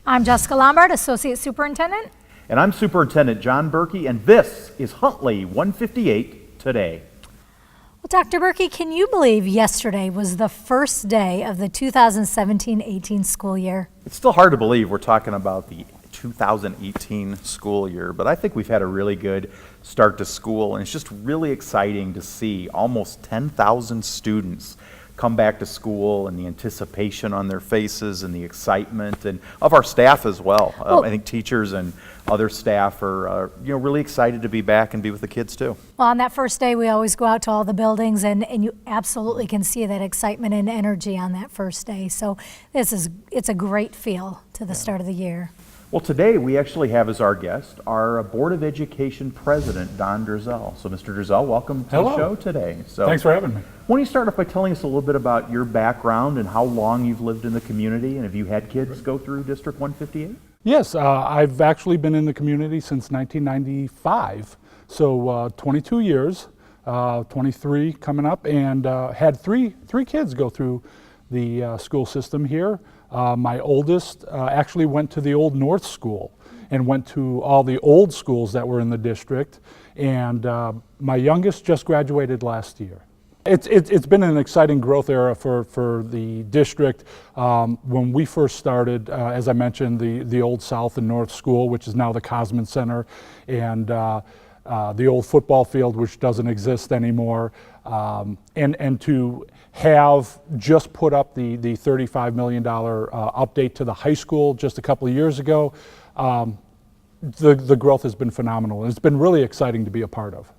I'm Jessica Lombard, Associate Superintendent. And I'm Superintendent John Berkey, and this is Huntley 158 Today. Well, Dr. Berkey, can you believe yesterday was the first day of the 2017-18 school year? It's still hard to believe we're talking about the 2018 school year, but I think we've had a really good start to school, and it's just really exciting to see almost 10,000 students come back to school and the anticipation on their faces and the excitement, and of our staff as well. I think teachers and other staff are really excited to be back and be with the kids too. Well, on that first day we always go out to all the buildings, and you absolutely can see that excitement and energy on that first day. So it's a great feel to the start of the year. Well, today we actually have as our guest our Board of Education President, Don Drzal. So, Mr. Drzal, welcome to the show today. So, thanks for having me. Why don't you start off by telling us a little bit about your background and how long you've lived in the community, and have you had kids go through District 158? Yes, I've actually been in the community since 1995, so 22 years, 23 coming up, and had three kids go through the school system here. My oldest actually went to the Old North School and went to all the old schools that were in the district, and my youngest just graduated last year. It's been an exciting growth era for the district. When we first started, as I mentioned, the Old South and North School, which is now the Cosman Center, and the old football field, which doesn't exist anymore, and to have just put up the $35 million update to the high school just a couple of years ago, the growth has been phenomenal, and it's been really exciting to be a part of.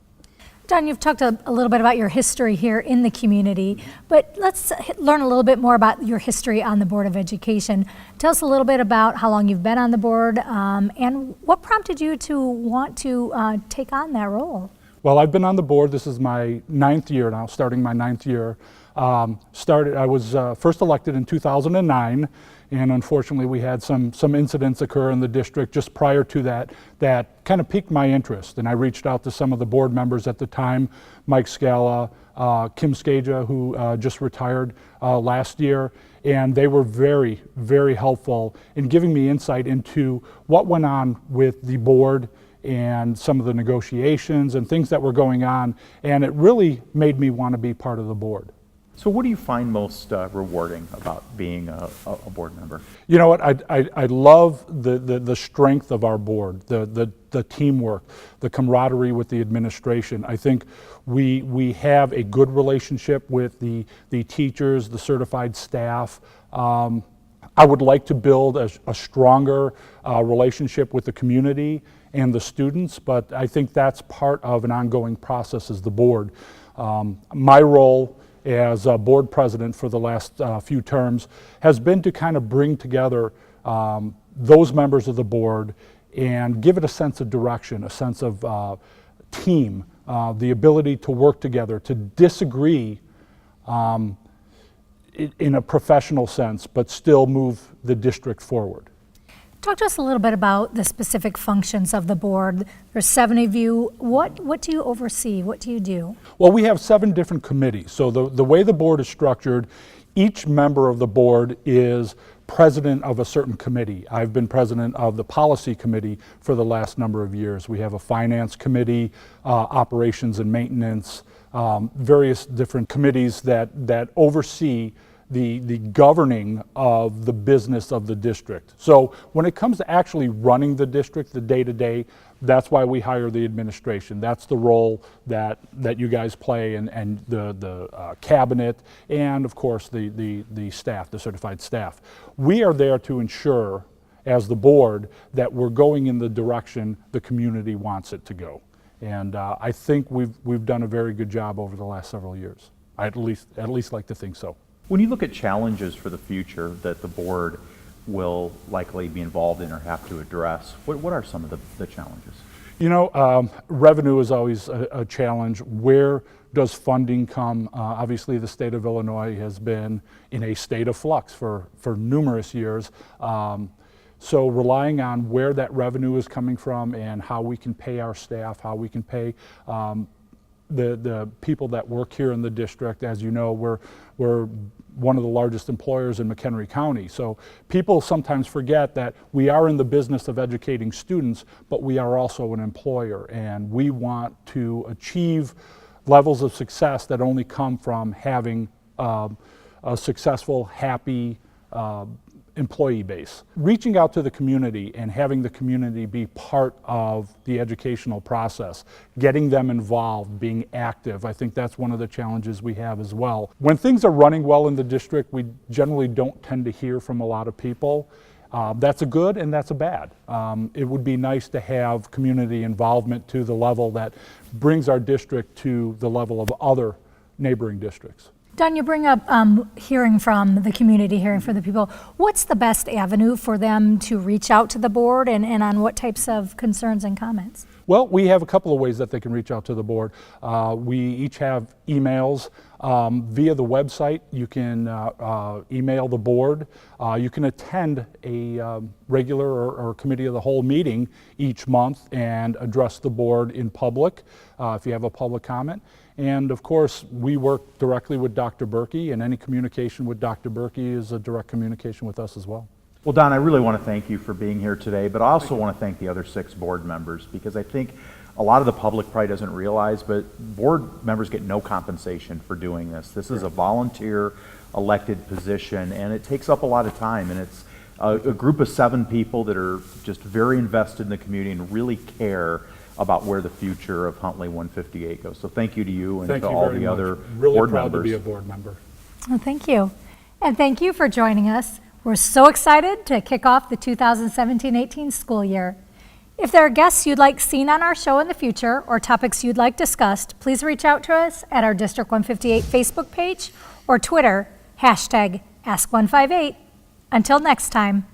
Don, you've talked a little bit about your history here in the community, but let's learn a little bit more about your history on the Board of Education. Tell us a little bit about how long you've been on the board, and what prompted you to want to take on that role? Well, I've been on the board. This is my 9th year now, starting my 9th year. I was first elected in 2009, and unfortunately we had some incidents occur in the district just prior to that kind of piqued my interest, and I reached out to some of the board members at the time, Mike Scala, Kim Skaja, who just retired last year, and they were very, very helpful in giving me insight into what went on with the board and some of the negotiations and things that were going on, and it really made me want to be part of the board. So what do you find most rewarding about being a board member? You know what, I love the strength of our board, the teamwork, the camaraderie with the administration. I think we have a good relationship with the teachers, the certified staff. I would like to build a stronger relationship with the community and the students, but I think that's part of an ongoing process as the board. My role as a board president for the last few terms has been to kind of bring together those members of the board and give it a sense of direction, a sense of team, the ability to work together, to disagree in a professional sense, but still move the district forward. Talk to us a little bit about the specific functions of the board. There's 7 of you. What do you oversee? What do you do? Well, we have 7 different committees. So the way the board is structured, each member of the board is president of a certain committee. I've been president of the policy committee for the last number of years. We have a finance committee, operations and maintenance, various different committees that oversee the governing of the business of the district. So when it comes to actually running the district, the day-to-day, that's why we hire the administration. That's the role that you guys play, and the cabinet, and of course the staff, the certified staff. We are there to ensure, as the board, that we're going in the direction the community wants it to go. And I think we've done a very good job over the last several years. I at least like to think so. When you look at challenges for the future that the board will likely be involved in or have to address, what are some of the challenges? You know, revenue is always a challenge. Where does funding come? Obviously, the state of Illinois has been in a state of flux for numerous years. So relying on where that revenue is coming from and how we can pay our staff, how we can pay the people that work here in the district. As you know, we're one of the largest employers in McHenry County. So people sometimes forget that we are in the business of educating students, but we are also an employer, and we want to achieve levels of success that only come from having a successful, happy employee base. Reaching out to the community and having the community be part of the educational process, getting them involved, being active, I think that's one of the challenges we have as well. When things are running well in the district, we generally don't tend to hear from a lot of people. That's a good and that's a bad. It would be nice to have community involvement to the level that brings our district to the level of other neighboring districts. Don, you bring up hearing from the community, hearing from the people. What's the best avenue for them to reach out to the board, and on what types of concerns and comments? Well, we have a couple of ways that they can reach out to the board. We each have emails. Via the website, you can email the board. You can attend a regular or committee of the whole meeting each month and address the board in public if you have a public comment. And of course, we work directly with Dr. Berkey, and any communication with Dr. Berkey is a direct communication with us as well. Well, Don, I really want to thank you for being here today, but I also want to thank the other 6 board members, because I think a lot of the public probably doesn't realize, but board members get no compensation for doing this. This is a volunteer elected position, and it takes up a lot of time, and it's a group of 7 people that are just very invested in the community and really care about where the future of Huntley 158 goes. So thank you to you and to all the other board members. Really proud to be a board member. Well, thank you. And thank you for joining us. We're so excited to kick off the 2017-18 school year. If there are guests you'd like seen on our show in the future or topics you'd like discussed, please reach out to us at our District 158 Facebook page or Twitter, #Ask158. Until next time.